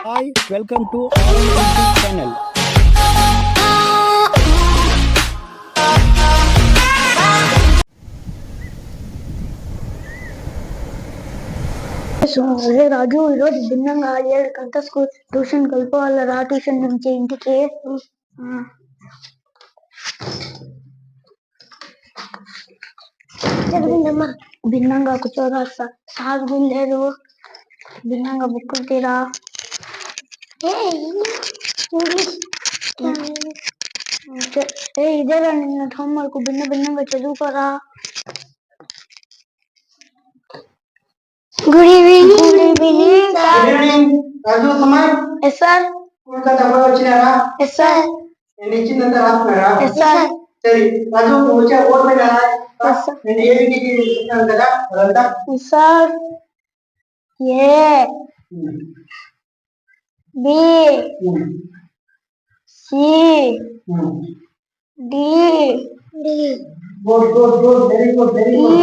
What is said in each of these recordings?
Hi, welcome to RNT channel. So అదే రాజు ఈరోజు భిన్నంగా 7 గంటల స్కూల్ ట్యూషన్ వెళ్ళిపోవాలరా. ట్యూషన్ నుంచి ఇంటికి భిన్నంగా కూర్చోరా. సార్ గుండేరు భిన్నంగా బుక్కులు తీరా. ఇదేరా నిన్న హోంవర్క్ భిన్నంగా చదువుకోరా. Good evening. Good evening Raju Kumar. Yes sir. School కా డబ్బా వచ్చినారా? Yes sir. నేను ఇచ్చిందంతా రాస్తున్నారా? Yes sir. సరే రాజు నువ్వు వచ్చే బోర్డు పైన నేను ఏమిటికి ఇస్తున్నాను కదా అదంతా. Yes sir. A B C D good good good very good very good.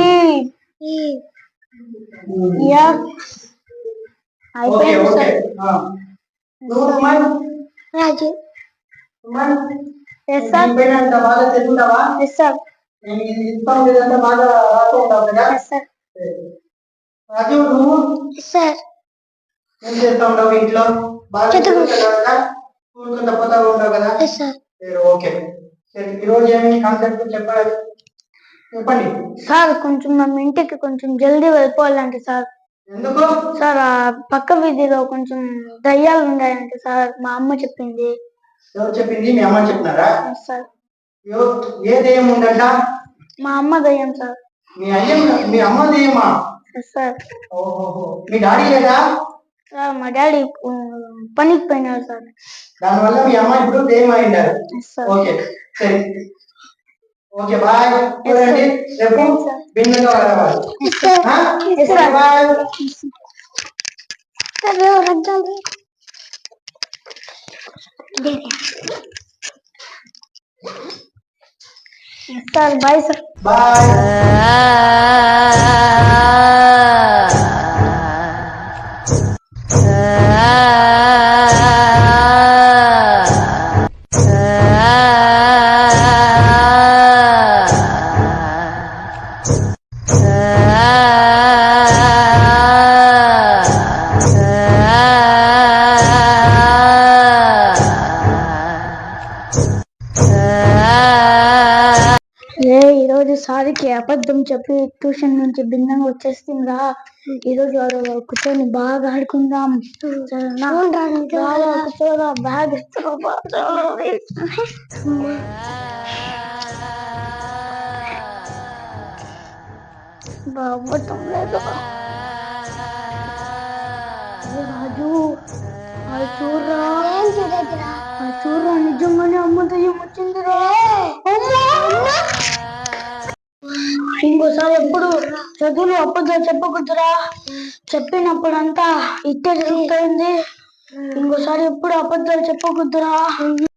F అయిపోయింది సార్. నువ్వు కుమార్. రాజు. కుమార్. Yes sir. పైన బాగా చదువుతావా? Yes sir. నేను ఇది ఇస్తాం లేదంతా బాగా రాసుకుంటావు కదా? Yes sir. రాజు నువ్వు సార్ ఏం చేస్తా ఉంటావు ఇంట్లో? బాగా చదువుతావు కదా? స్కూల్ కు తప్పతా ఉంటావు కదా? సార్. ఓకే సరే ఈరోజు ఏమి కాన్సెప్ట్ చెప్పాలి చెప్పండి సార్. కొంచెం ನಮ್ಮ ఇంటికి కొంచెం జల్దీ వెళ్ళిపోవాలంటే సార్. ఎందుకు సార్ ఆ పక్క వీధిలో కొంచెం దయ్యాలు ఉన్నాయంటే సార్. మా అమ్మ చెప్పింది. ఎవరు చెప్పింది? మీ అమ్మ చెప్పినారా? సార్. ఏ దయ్యం ఉందంట? మా అమ్మ దయ్యం సార్. మీ అమ్మ దయ్యమా? సార్. ఓహో మీ డాడీ లేదా? సార్ మా డాడీ పనికి పోయినారు సార్. దానివల్ల మీ అమ్మ ఇప్పుడు దయ్యం అయింటారు. ఓకే సరే ఓకే బాయ్. చూడండి రేపు భిన్నంగా రావాలి. Bye sir. Bye sir. Bye. ఈరోజు సార్కి అబద్ధం చెప్పి ట్యూషన్ నుంచి భిన్నంగా వచ్చేస్తుందా. ఈరోజు కూర్చొని బాగా ఆడుకుందాం. కూర్చోరా. బ్యాగ్ బాబోటం లేదు. రాజు చూడరా నిజంగానే అమ్మ దయ్యం వచ్చిందిరా. ఇంకోసారి ఎప్పుడు చదువులు అబద్ధాలు చెప్పకూడదురా. చెప్పినప్పుడంతా ఇట్టే జరుగుతుంది. ఇంకోసారి ఎప్పుడు అబద్ధాలు చెప్పకూడదురా.